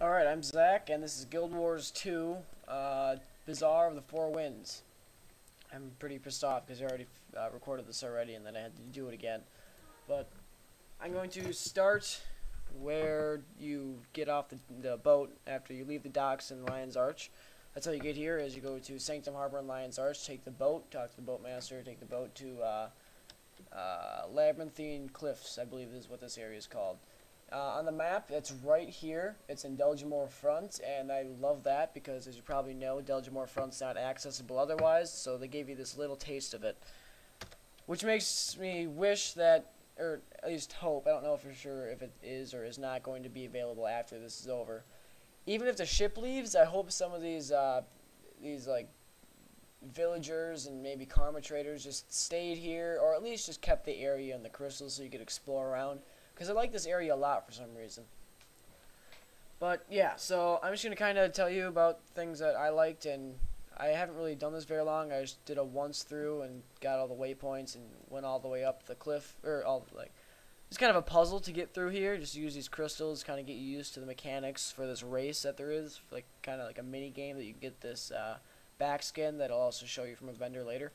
Alright, I'm Zach, and this is Guild Wars 2, Bazaar of the Four Winds. I'm pretty pissed off because I already recorded this already, and then I had to do it again. But I'm going to start where you get off the boat after you leave the docks in Lion's Arch. That's how you get here, is you go to Sanctum Harbor and Lion's Arch, take the boat, talk to the boatmaster, take the boat to Labyrinthine Cliffs, I believe is what this area is called. On the map, it's right here. It's in Delgamore Front, and I love that because, as you probably know, Delgamore Front's not accessible otherwise, so they gave you this little taste of it. Which makes me wish that, or at least hope, I don't know for sure if it is or is not going to be available after this is over. Even if the ship leaves, I hope some of these like, villagers and maybe karma traders just stayed here, or at least just kept the area and the crystals so you could explore around. Because I like this area a lot for some reason. But yeah, so I'm just going to kind of tell you about things that I liked, and I haven't really done this very long. I just did a once through and got all the waypoints and went all the way up the cliff, or all like, it's kind of a puzzle to get through here. Just use these crystals, kind of get you used to the mechanics for this race that there is, like kind of like a mini game that you can get this back skin that I'll also show you from a vendor later.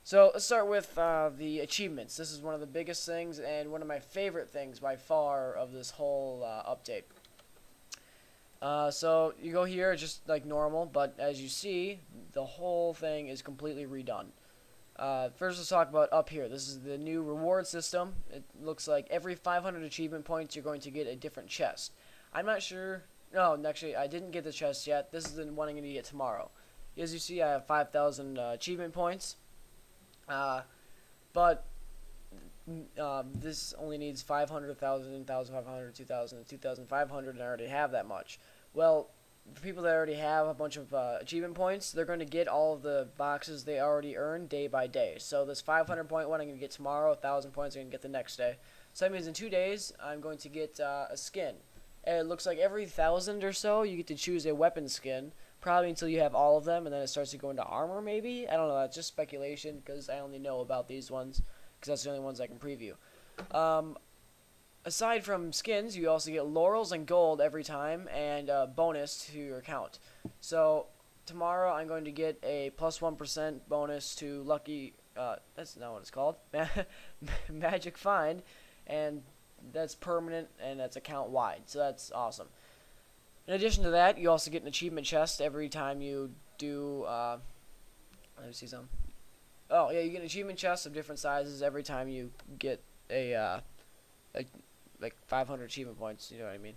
So let's start with the achievements. This is one of the biggest things and one of my favorite things by far of this whole update. So you go here just like normal, but as you see, the whole thing is completely redone. First let's talk about up here. This is the new reward system. It looks like every 500 achievement points you're going to get a different chest. I'm not sure. No, actually I didn't get the chest yet. This is the one I'm going to get tomorrow. As you see, I have 5,000 achievement points. But this only needs 500,000, 1,500, 2,000, and 2,500, and I already have that much. Well, for people that already have a bunch of achievement points, they're going to get all of the boxes they already earned day by day. So this 500 point one I'm going to get tomorrow, 1,000 points I'm going to get the next day. So that means in 2 days I'm going to get a skin. And it looks like every 1,000 or so you get to choose a weapon skin. Probably until you have all of them, and then it starts to go into armor, maybe? I don't know, that's just speculation, because I only know about these ones, because that's the only ones I can preview. Aside from skins, you also get laurels and gold every time, and a bonus to your account. So, tomorrow I'm going to get a plus 1% bonus to Lucky, that's not what it's called, Magic Find, and that's permanent, and that's account-wide, so that's awesome. In addition to that, you also get an achievement chest every time you do, let me see some. Oh, yeah, you get an achievement chest of different sizes every time you get like 500 achievement points, you know what I mean.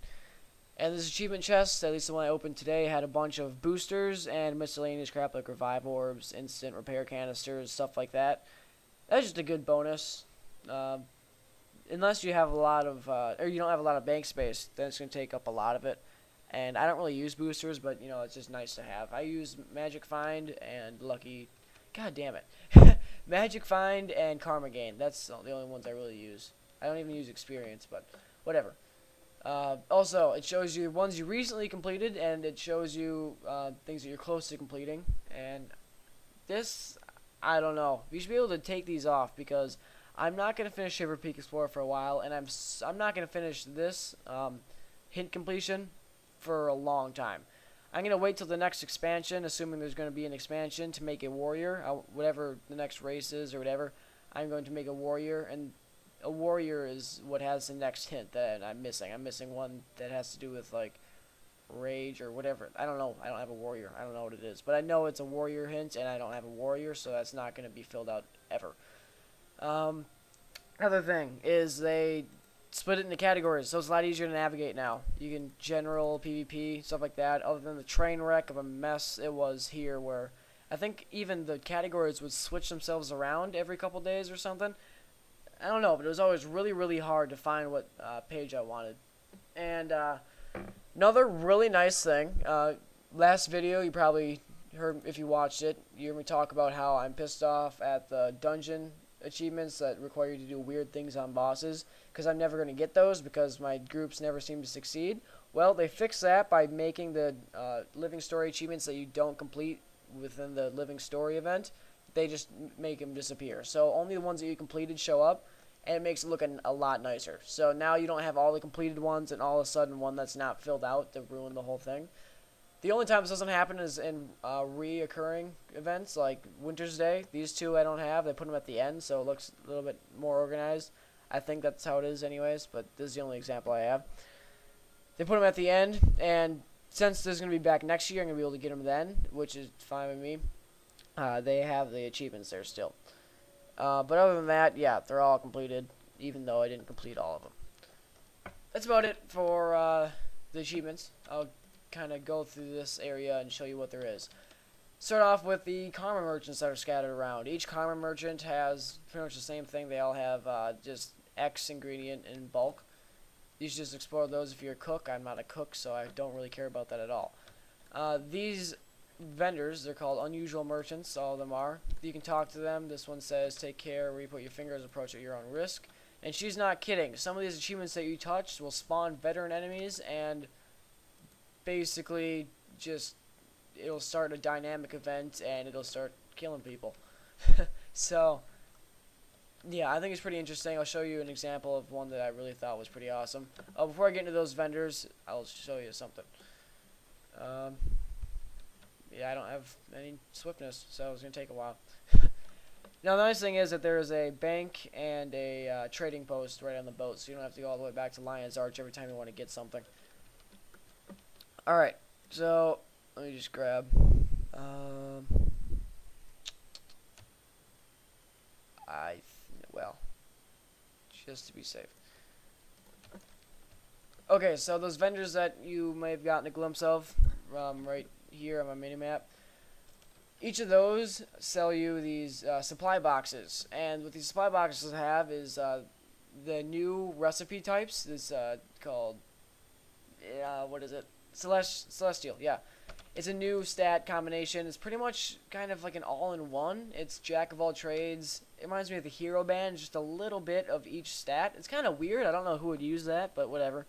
And this achievement chest, at least the one I opened today, had a bunch of boosters and miscellaneous crap like revive orbs, instant repair canisters, stuff like that. That's just a good bonus. Unless you have a lot of, or you don't have a lot of bank space, then it's going to take up a lot of it. And I don't really use boosters, but, you know, it's just nice to have. I use Magic Find and Lucky... God damn it. Magic Find and Karma Gain. That's the only ones I really use. I don't even use Experience, but whatever. Also, it shows you ones you recently completed, and it shows you things that you're close to completing. And this, I don't know. You should be able to take these off, because I'm not going to finish Shiver Peak Explorer for a while, and I'm not going to finish this hint completion for a long time. I'm going to wait till the next expansion, assuming there's going to be an expansion, to make a warrior. Whatever the next race is or whatever, I'm going to make a warrior, and a warrior is what has the next hint that I'm missing. I'm missing one that has to do with, like, rage or whatever. I don't know. I don't have a warrior. I don't know what it is. But I know it's a warrior hint, and I don't have a warrior, so that's not going to be filled out ever. Another thing is they split it into categories, so it's a lot easier to navigate now. You can general, PvP, stuff like that. Other than the train wreck of a mess it was here, where I think even the categories would switch themselves around every couple days or something. I don't know, but it was always really, really hard to find what page I wanted. And another really nice thing, last video you probably heard, if you watched it, you heard me talk about how I'm pissed off at the dungeon achievements that require you to do weird things on bosses, because I'm never going to get those because my groups never seem to succeed. Well, they fixed that by making the living story achievements that you don't complete within the living story event, they just make them disappear. So only the ones that you completed show up, and it makes it look a lot nicer. So now you don't have all the completed ones and all of a sudden one that's not filled out to ruin the whole thing. The only time this doesn't happen is in reoccurring events like Winter's Day. These two I don't have. They put them at the end, so it looks a little bit more organized. I think that's how it is anyways, but this is the only example I have. They put them at the end, and since this is going to be back next year, I'm going to be able to get them then, which is fine with me. They have the achievements there still. But other than that, yeah, they're all completed, even though I didn't complete all of them. That's about it for the achievements. I'll kind of go through this area and show you what there is. Start off with the karma merchants that are scattered around. Each karma merchant has pretty much the same thing. They all have just X ingredient in bulk. You should just explore those if you're a cook. I'm not a cook, so I don't really care about that at all. These vendors, they're called unusual merchants. All of them are. You can talk to them. This one says, take care where you put your fingers, approach at your own risk. And she's not kidding. Some of these achievements that you touch will spawn veteran enemies, and basically just it'll start a dynamic event and it'll start killing people. So yeah, I think it's pretty interesting. I'll show you an example of one that I really thought was pretty awesome. Before I get into those vendors, I'll show you something. Yeah, I don't have any swiftness, so it's going to take a while. Now, the nice thing is that there is a bank and a trading post right on the boat, so you don't have to go all the way back to Lion's Arch every time you want to get something. Alright, so let me just grab well, just to be safe. Okay, so those vendors that you may have gotten a glimpse of right here on my mini-map, each of those sell you these supply boxes, and what these supply boxes have is the new recipe types. This called what is it? Celestial, yeah. It's a new stat combination. It's pretty much kind of like an all-in-one. It's jack of all trades. It reminds me of the hero band, just a little bit of each stat. It's kind of weird. I don't know who would use that, but whatever.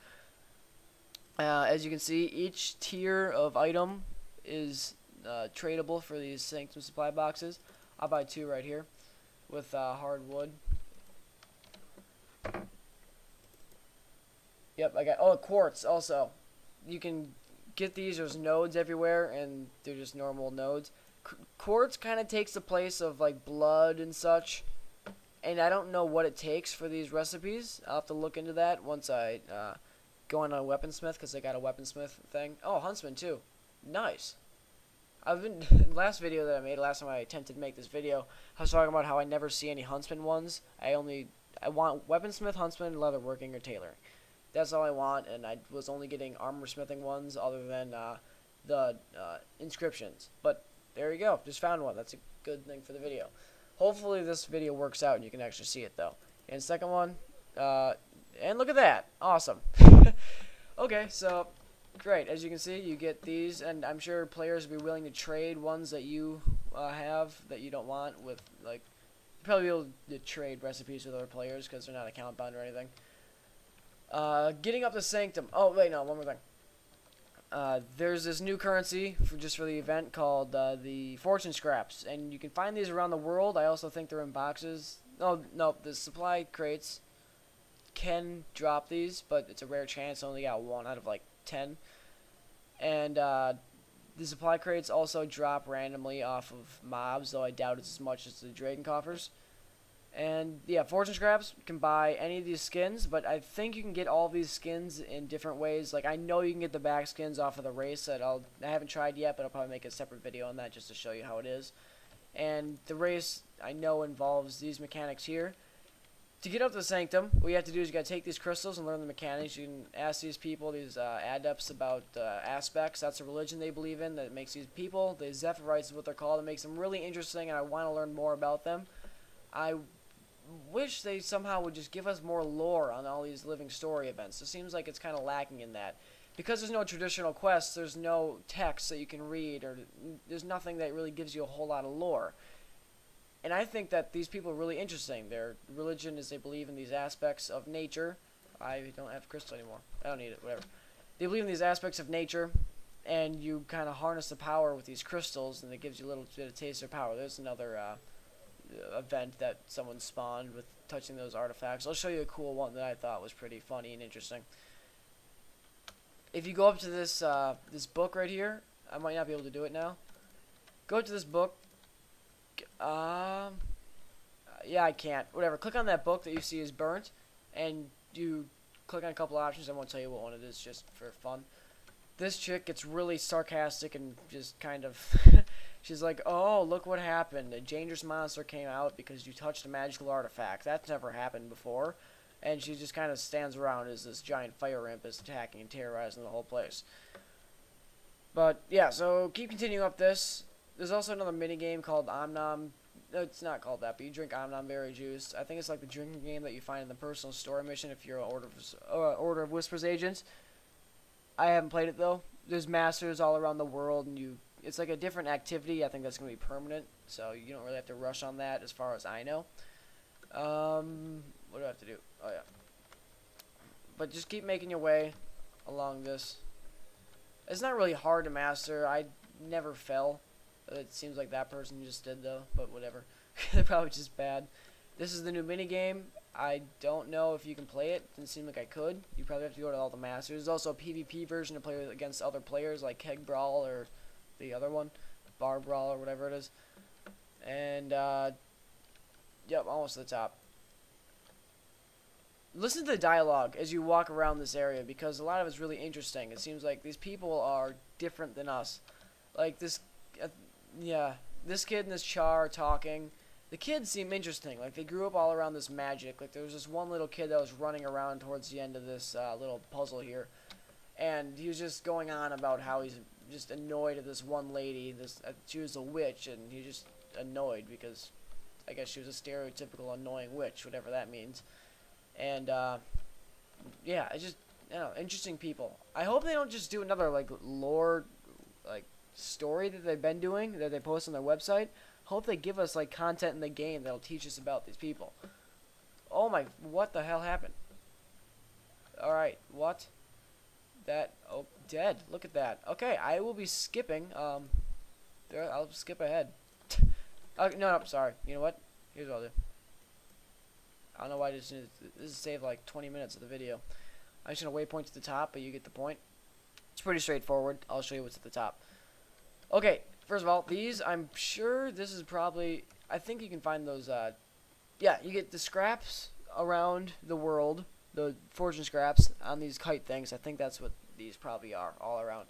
As you can see, each tier of item is tradable for these Sanctum supply boxes. I'll buy 2 right here with hardwood. Yep, I got quartz also. You can get these. There's nodes everywhere, and they're just normal nodes. Quartz kind of takes the place of like blood and such, and I don't know what it takes for these recipes. I'll have to look into that once I go on a weaponsmith, because I got a weaponsmith thing. Oh, huntsman too. Nice. I've been last video that I made, last time I attempted to make this video, I was talking about how I never see any huntsman ones. I want weaponsmith, huntsman, leatherworking, or tailoring. That's all I want, and I was only getting armor smithing ones other than the inscriptions. But there you go, just found one. That's a good thing for the video. Hopefully this video works out and you can actually see it though. And second one, and look at that, awesome. Okay, so great. As you can see, you get these, and I'm sure players will be willing to trade ones that you have that you don't want with, like, you'll probably be able to trade recipes with other players because they're not account bound or anything. Getting up to Sanctum. Oh, wait, no, one more thing. There's this new currency just for the event called the Fortune Scraps, and you can find these around the world. I also think they're in boxes. No, the supply crates can drop these, but it's a rare chance. I only got 1 out of like 10. And the supply crates also drop randomly off of mobs, though I doubt it's as much as the Dragon Coffers. And yeah, Fortune Scraps can buy any of these skins, but I think you can get all of these skins in different ways. Like, I know you can get the back skins off of the race that I haven't tried yet, but I'll probably make a separate video on that just to show you how it is. And the race, I know, involves these mechanics here. To get up to the Sanctum, what you have to do is you got to take these crystals and learn the mechanics. You can ask these people, these adepts, about aspects. That's a religion they believe in that makes these people. The Zephyrites is what they're called. It makes them really interesting, and I want to learn more about them. I wish they somehow would just give us more lore on all these living story events. It seems like it's kind of lacking in that. Because there's no traditional quests, there's no text that you can read, or there's nothing that really gives you a whole lot of lore. And I think that these people are really interesting. Their religion is they believe in these aspects of nature. I don't have crystal anymore. I don't need it, whatever. They believe in these aspects of nature, and you kind of harness the power with these crystals, and it gives you a little bit of taste of power. There's another event that someone spawned with touching those artifacts. I'll show you a cool one that I thought was pretty funny and interesting. If you go up to this this book right here, I might not be able to do it now. Go to this book. Yeah, I can't. Whatever. Click on that book that you see is burnt, and you click on a couple options. I won't tell you what one it is, just for fun. This chick gets really sarcastic and just kind of... she's like, oh, look what happened. A dangerous monster came out because you touched a magical artifact. That's never happened before. And she just kind of stands around as this giant fire imp is attacking and terrorizing the whole place. But, yeah, so keep continuing up this. There's also another minigame called Omnom. No, it's not called that, but you drink Omnom Berry Juice. I think it's like the drinking game that you find in the personal story mission if you're an Order of Whispers agent. I haven't played it, though. There's masters all around the world, and it's like a different activity. I think that's going to be permanent, so you don't really have to rush on that as far as I know. What do I have to do? Oh, yeah. But just keep making your way along this. It's not really hard to master. I never fell. It seems like that person just did, though, but whatever. They're probably just bad. This is the new minigame. I don't know if you can play it. Didn't seem like I could. You probably have to go to all the masters. There's also a PvP version to play against other players, like Keg Brawl or the other one, Bar Brawl or whatever it is. And, yep, almost to the top. Listen to the dialogue as you walk around this area, because a lot of it's really interesting. It seems like these people are different than us. Like this, yeah, this kid and this Char are talking. The kids seem interesting. Like, they grew up all around this magic. Like, there was this one little kid that was running around towards the end of this little puzzle here. And he was just going on about how he's just annoyed at this one lady. She was a witch, and he's just annoyed because I guess she was a stereotypical annoying witch, whatever that means. And, yeah, it's just, you know, interesting people. I hope they don't just do another, like, lore, like, story that they've been doing, that they post on their website. Hope they give us, like, content in the game that'll teach us about these people. Oh my, what the hell happened? Alright, what? That, oh, dead. Look at that. Okay, I will be skipping, there, I'll skip ahead. No, sorry. You know what? Here's what I'll do. I don't know why this is saved like 20 minutes of the video. I'm just going to waypoint to the top, but you get the point. It's pretty straightforward. I'll show you what's at the top. Okay, first of all, these, I'm sure this is probably, I think you can find those, yeah, you get the scraps around the world, the fortune scraps on these kite things. I think that's what these probably are, all around.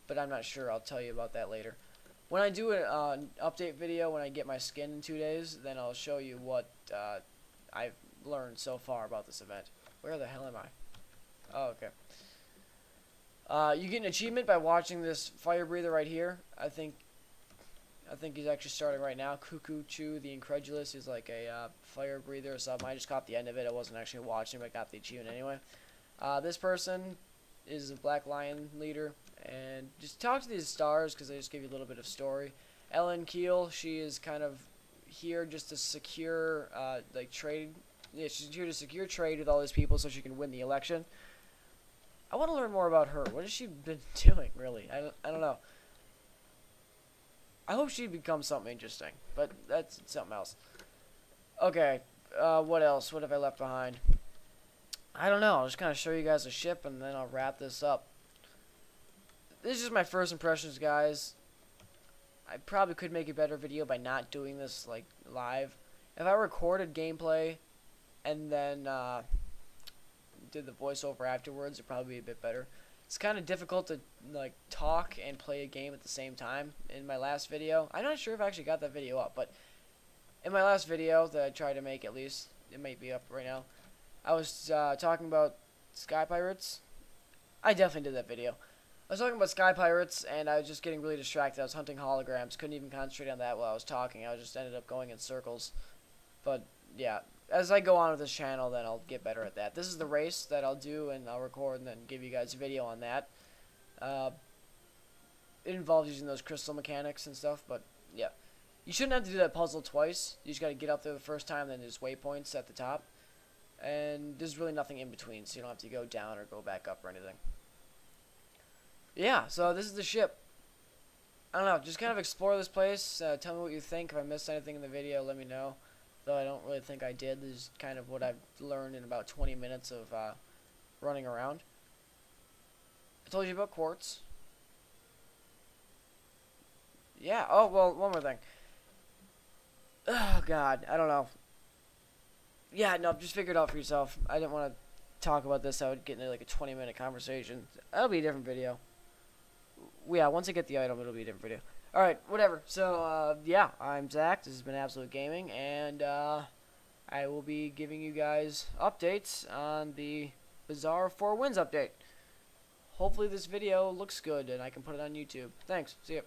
But I'm not sure. I'll tell you about that later. When I do an update video, when I get my skin in 2 days, then I'll show you what I've learned so far about this event. Where the hell am I? Oh, okay. You get an achievement by watching this fire breather right here. I think he's actually starting right now. Cuckoo Chew the Incredulous is like a fire breather or something. I just caught the end of it. I wasn't actually watching, but I got the achievement anyway. This person is a Black Lion leader, and just talk to these stars because they just give you a little bit of story. Ellen Keel, she is kind of here just to secure like trade. Yeah, she's here to secure trade with all these people so she can win the election. I want to learn more about her. What has she been doing, really? I don't know. I hope she becomes something interesting, but that's something else. Okay, what else? What have I left behind? I don't know. I'll just kind of show you guys a ship, and then I'll wrap this up. This is just my first impressions, guys. I probably could make a better video by not doing this, like, live. If I recorded gameplay and then did the voiceover afterwards, it'd probably be a bit better. It's kind of difficult to, like, talk and play a game at the same time. In my last video, I'm not sure if I actually got that video up, but in my last video that I tried to make, at least, it might be up right now, I was talking about Sky Pirates. I definitely did that video. I was talking about Sky Pirates, and I was just getting really distracted. I was hunting holograms. Couldn't even concentrate on that while I was talking. I just ended up going in circles. But, yeah. As I go on with this channel, then I'll get better at that. This is the race that I'll do, and I'll record and then give you guys a video on that. It involves using those crystal mechanics and stuff, but, yeah. You shouldn't have to do that puzzle twice. You just got to get up there the first time, then there's waypoints at the top. And there's really nothing in between, so you don't have to go down or go back up or anything. Yeah, so this is the ship. I don't know, just kind of explore this place. Tell me what you think. If I missed anything in the video, let me know. though I don't really think I did. This is kind of what I've learned in about 20 minutes of running around. I told you about quartz. Yeah, oh, well, one more thing. Oh, God, I don't know. Yeah, no, just figure it out for yourself. I didn't want to talk about this. I would get into like a 20-minute conversation. That'll be a different video. Yeah, once I get the item, it'll be a different video. Alright, whatever. So, yeah, I'm Zach. This has been Absolute Gaming, and I will be giving you guys updates on the Bazaar 4 Wins update. Hopefully this video looks good, and I can put it on YouTube. Thanks. See ya.